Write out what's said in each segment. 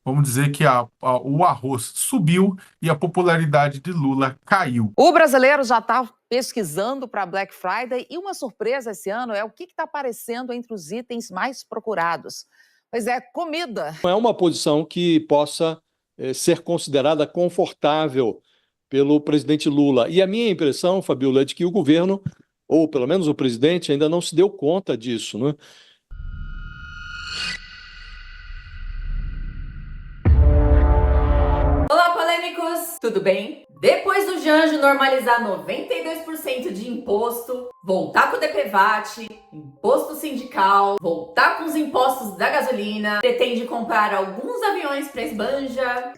vamos dizer que o arroz subiu e a popularidade de Lula caiu. O brasileiro já está pesquisando para Black Friday e uma surpresa esse ano é o que está aparecendo entre os itens mais procurados. Pois é, comida. Não é uma posição que possa ser considerada confortável pelo presidente Lula. E a minha impressão, Fabiola, é de que o governo, ou pelo menos o presidente, ainda não se deu conta disso, né? Olá, polêmicos! Tudo bem? Depois do Janjo normalizar 92% de imposto, voltar com o DPVAT, imposto sindical, voltar com os impostos da gasolina, pretende comprar alguns aviões para esbanja.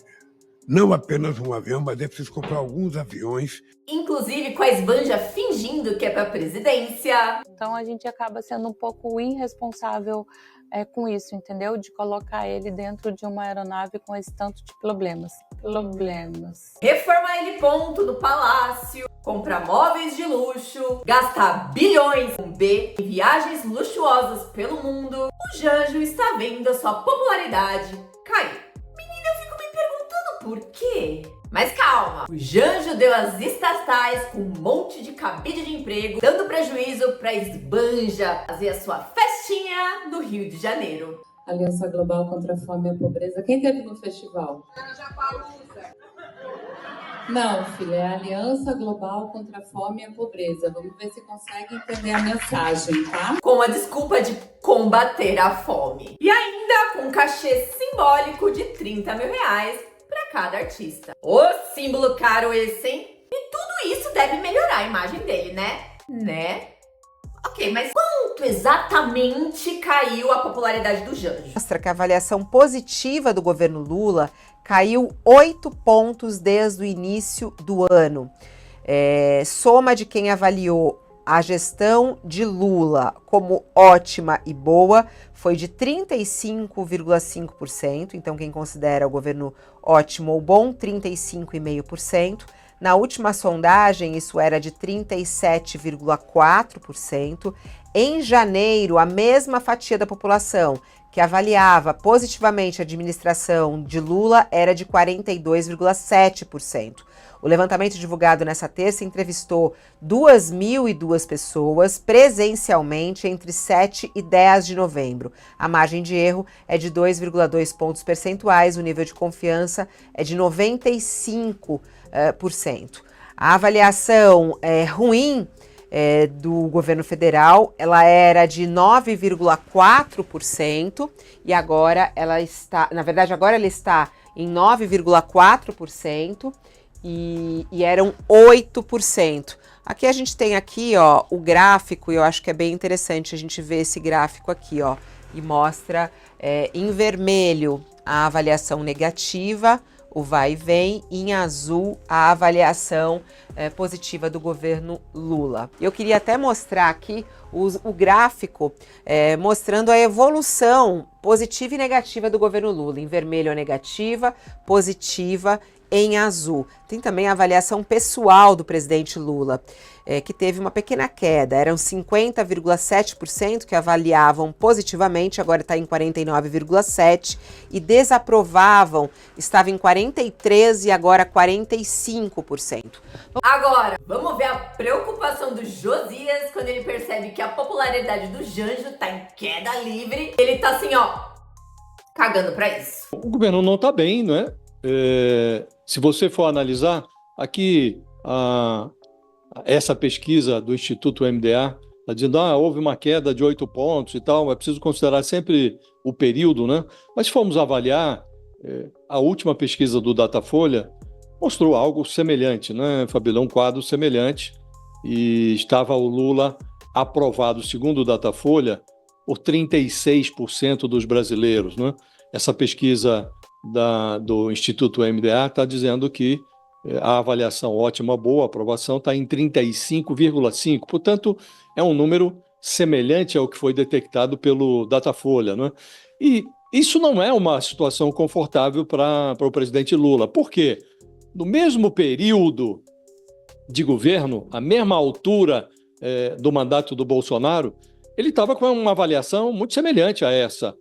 Não apenas um avião, mas é preciso comprar alguns aviões. Inclusive com a esbanja fingindo que é para a presidência. Então a gente acaba sendo um pouco irresponsável com isso, entendeu? De colocar ele dentro de uma aeronave com esse tanto de problemas. Reformar ele ponto no palácio, comprar móveis de luxo, gastar bilhões com B em viagens luxuosas pelo mundo. O Janjo está vendo a sua popularidade cair. Menina, eu fico me perguntando por quê? Mas calma, o Janjo deu as estatais com um monte de cabide de emprego, dando prejuízo pra esbanja fazer a sua festinha no Rio de Janeiro. Aliança Global contra a Fome e a Pobreza. Quem teve no festival? Não, filha, é a Aliança Global contra a Fome e a Pobreza. Vamos ver se consegue entender a mensagem, tá? Com a desculpa de combater a fome. E ainda com um cachê simbólico de 30 mil reais para cada artista. Ô símbolo caro esse, hein? E tudo isso deve melhorar a imagem dele, né? Ok, mas quanto exatamente caiu a popularidade do Janjo? Mostra que a avaliação positiva do governo Lula caiu 8 pontos desde o início do ano. Soma de quem avaliou a gestão de Lula como ótima e boa foi de 35,5%, então quem considera o governo ótimo ou bom, 35,5%. Na última sondagem, isso era de 37,4%. Em janeiro, a mesma fatia da população que avaliava positivamente a administração de Lula era de 42,7%. O levantamento divulgado nessa terça entrevistou 2.002 pessoas presencialmente entre 7 e 10 de novembro. A margem de erro é de 2,2 pontos percentuais, o nível de confiança é de 95%. A avaliação ruim do governo federal, ela era de 9,4% e agora ela está, agora ela está em 9,4% e eram 8%. Aqui a gente tem aqui, ó, o gráfico, e eu acho que é bem interessante a gente ver esse gráfico aqui, ó, e mostra em vermelho a avaliação negativa, o vai e vem, e em azul a avaliação positiva do governo Lula. Eu queria até mostrar aqui o gráfico mostrando a evolução positiva e negativa do governo Lula. Em vermelho a negativa, positiva em azul. Tem também a avaliação pessoal do presidente Lula, que teve uma pequena queda. Eram 50,7% que avaliavam positivamente, agora está em 49,7%, e desaprovavam, estava em 43% e agora 45%. Agora, vamos ver a preocupação do Josias quando ele percebe que a popularidade do Janjo tá em queda livre. Ele tá assim, ó, cagando pra isso. O governo não está bem, não é? Se você for analisar, aqui essa pesquisa do Instituto MDA está dizendo que houve uma queda de 8 pontos e tal, é preciso considerar sempre o período, né? Mas se formos avaliar, a última pesquisa do Datafolha mostrou algo semelhante, né, Fabíola? Um quadro semelhante, e estava o Lula aprovado, segundo o Datafolha, por 36% dos brasileiros, né? Essa pesquisa do Instituto MDA está dizendo que a avaliação ótima, boa, aprovação está em 35,5%. Portanto, é um número semelhante ao que foi detectado pelo Datafolha, né? E isso não é uma situação confortável para o presidente Lula. Por quê? No mesmo período de governo, a mesma altura do mandato do Bolsonaro, ele estava com uma avaliação muito semelhante a essa.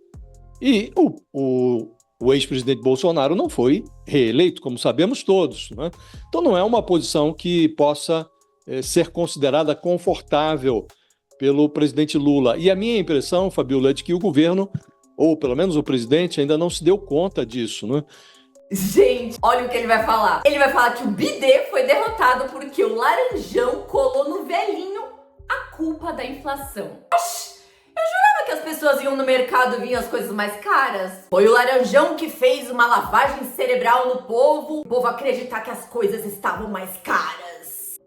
E o o ex-presidente Bolsonaro não foi reeleito, como sabemos todos, né? Então não é uma posição que possa ser considerada confortável pelo presidente Lula. E a minha impressão, Fabiola, é de que o governo, ou pelo menos o presidente, ainda não se deu conta disso, né? Gente, olha o que ele vai falar. Ele vai falar que o Bidê foi derrotado porque o Laranjão colou no velhinho a culpa da inflação. Oxi, eu jurava que as pessoas iam no mercado e viam as coisas mais caras. Foi o Laranjão que fez uma lavagem cerebral no povo, o povo acreditar que as coisas estavam mais caras.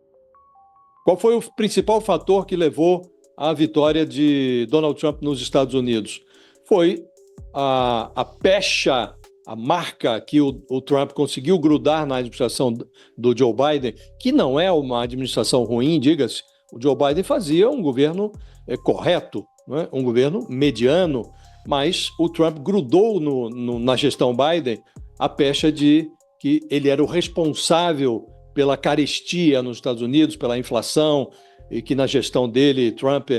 Qual foi o principal fator que levou à vitória de Donald Trump nos Estados Unidos? Foi a pecha, a marca que o Trump conseguiu grudar na administração do Joe Biden, que não é uma administração ruim, diga-se. O Joe Biden fazia um governo correto, né? Um governo mediano, mas o Trump grudou na gestão Biden a pecha de que ele era o responsável pela carestia nos Estados Unidos, pela inflação, e que na gestão dele, Trump,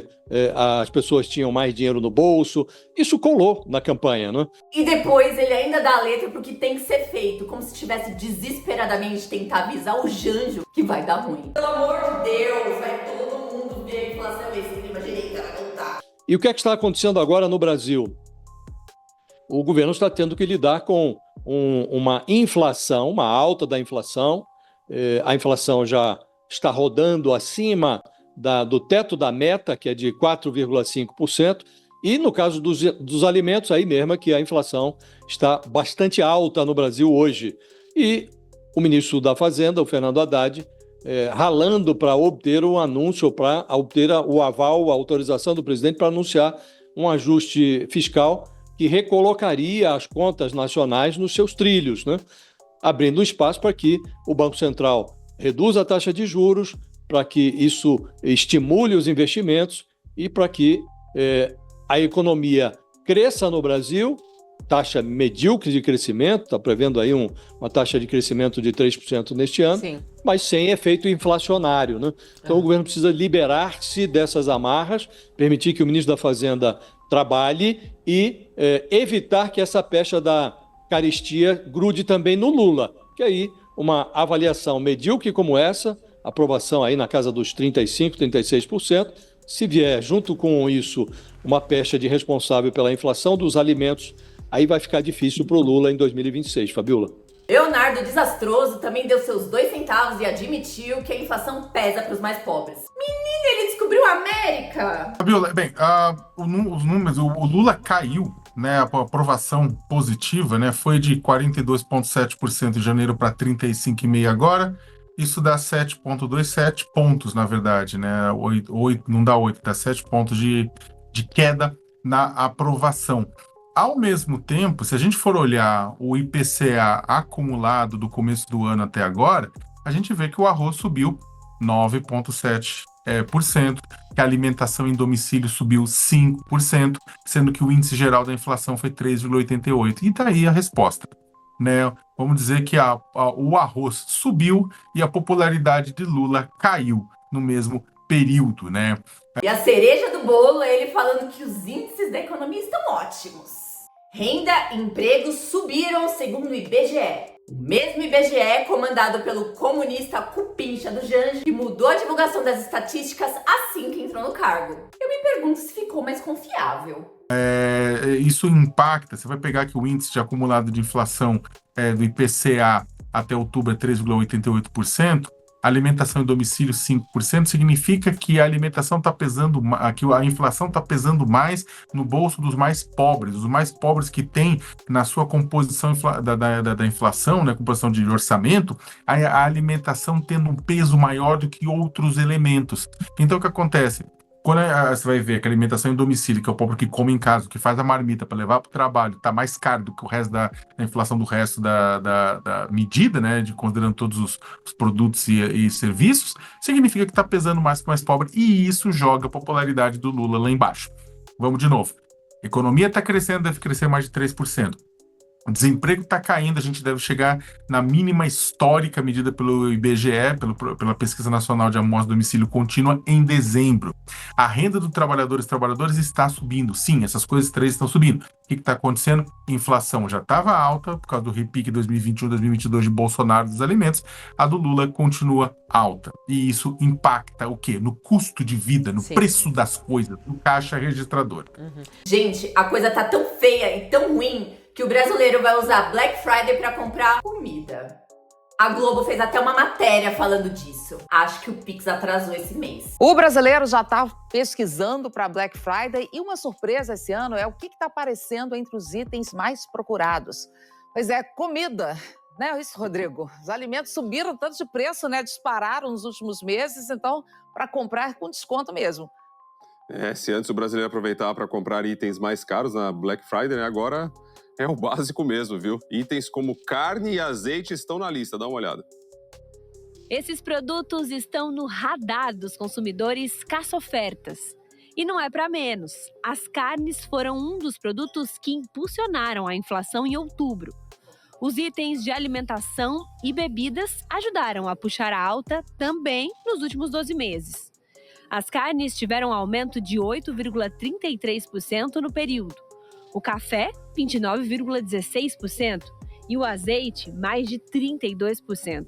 as pessoas tinham mais dinheiro no bolso. Isso colou na campanha, né? E depois ele ainda dá a letra pro que tem que ser feito, como se tivesse desesperadamente tentar avisar o Janjo que vai dar ruim. Pelo amor de Deus, vai todo mundo ver a inflação e a extrema-direita vai voltar. E o que é que está acontecendo agora no Brasil? O governo está tendo que lidar com uma inflação, uma alta da inflação. A inflação já está rodando acima do teto da meta, que é de 4,5%, e no caso dos alimentos, aí mesmo que a inflação está bastante alta no Brasil hoje. E o ministro da Fazenda, o Fernando Haddad, ralando para obter o anúncio, para obter o aval, a autorização do presidente para anunciar um ajuste fiscal que recolocaria as contas nacionais nos seus trilhos, né? Abrindo espaço para que o Banco Central reduza a taxa de juros, para que isso estimule os investimentos e para que a economia cresça no Brasil, taxa medíocre de crescimento, está prevendo aí uma taxa de crescimento de 3% neste ano, Sim. mas sem efeito inflacionário, né? Então o governo precisa liberar-se dessas amarras, permitir que o ministro da Fazenda trabalhe e evitar que essa pecha da carestia grude também no Lula, que aí uma avaliação medíocre como essa, aprovação aí na casa dos 35%, 36%, se vier junto com isso uma pecha de responsável pela inflação dos alimentos, aí vai ficar difícil para o Lula em 2026, Fabiola. Leonardo Desastroso também deu seus 2 centavos e admitiu que a inflação pesa para os mais pobres. Menino, ele descobriu a América! Fabiola, bem, os números, o Lula caiu, né, a aprovação positiva, né, foi de 42,7% em janeiro para 35,5% agora. Isso dá 7,27 pontos, na verdade, né? 8, não dá 8, dá 7 pontos de queda na aprovação. Ao mesmo tempo, se a gente for olhar o IPCA acumulado do começo do ano até agora, a gente vê que o arroz subiu 9,7%, que a alimentação em domicílio subiu 5%, sendo que o índice geral da inflação foi 3,88%. E daí a resposta, né? Vamos dizer que o arroz subiu e a popularidade de Lula caiu no mesmo período, né? E a cereja do bolo é ele falando que os índices da economia estão ótimos. Renda e empregos subiram segundo o IBGE. O mesmo IBGE comandado pelo comunista cupincha do Janjo, que mudou a divulgação das estatísticas assim que entrou no cargo. Eu me pergunto se ficou mais confiável. Isso impacta, você vai pegar que o índice de acumulado de inflação do IPCA até outubro é 3,88%, alimentação em domicílio 5%, significa que a alimentação está pesando, que a inflação está pesando mais no bolso dos mais pobres, os mais pobres que têm na sua composição da inflação, né, composição de orçamento, a alimentação tendo um peso maior do que outros elementos. Então o que acontece? Quando você vai ver que a alimentação em domicílio, que é o pobre que come em casa, que faz a marmita para levar para o trabalho, está mais caro do que o resto da inflação do resto da medida, né, considerando todos os produtos e serviços, significa que está pesando mais para o mais pobre, e isso joga a popularidade do Lula lá embaixo. Vamos de novo. A economia está crescendo, deve crescer mais de 3%. O desemprego está caindo, a gente deve chegar na mínima histórica medida pelo IBGE, pela Pesquisa Nacional de Amostra do Domicílio Contínua, em dezembro. A renda dos trabalhadores está subindo. Sim, essas coisas três estão subindo. O que está acontecendo? Inflação já estava alta, por causa do repique 2021-2022 de Bolsonaro dos alimentos. A do Lula continua alta. E isso impacta o quê? No custo de vida, no preço das coisas, no caixa registrador. Gente, a coisa tá tão feia e tão ruim que o brasileiro vai usar Black Friday pra comprar comida. A Globo fez até uma matéria falando disso. Acho que o Pix atrasou esse mês. O brasileiro já está pesquisando para Black Friday e uma surpresa esse ano é o que está aparecendo entre os itens mais procurados. Pois é, comida. Não é isso, Rodrigo? Os alimentos subiram tanto de preço, né? Dispararam nos últimos meses, então, para comprar com desconto mesmo. Se antes o brasileiro aproveitava para comprar itens mais caros na Black Friday, né? Agora é o básico mesmo, viu? Itens como carne e azeite estão na lista, dá uma olhada. Esses produtos estão no radar dos consumidores caça-ofertas. E não é para menos. As carnes foram um dos produtos que impulsionaram a inflação em outubro. Os itens de alimentação e bebidas ajudaram a puxar a alta também nos últimos 12 meses. As carnes tiveram um aumento de 8,33% no período. O café, 29,16%. E o azeite, mais de 32%.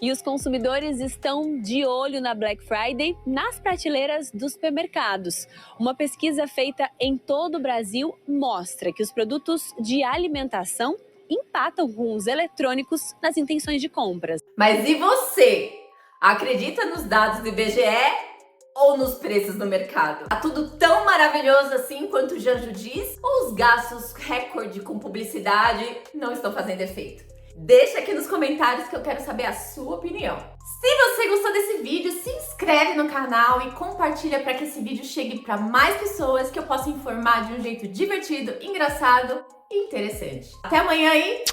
E os consumidores estão de olho na Black Friday nas prateleiras dos supermercados. Uma pesquisa feita em todo o Brasil mostra que os produtos de alimentação empatam com os eletrônicos nas intenções de compras. Mas e você? Acredita nos dados do IBGE ou nos preços no mercado? Tá tudo tão maravilhoso assim quanto o Janjo diz? Ou os gastos recorde com publicidade não estão fazendo efeito? Deixa aqui nos comentários que eu quero saber a sua opinião. Se você gostou desse vídeo, se inscreve no canal e compartilha para que esse vídeo chegue para mais pessoas, que eu possa informar de um jeito divertido, engraçado e interessante. Até amanhã e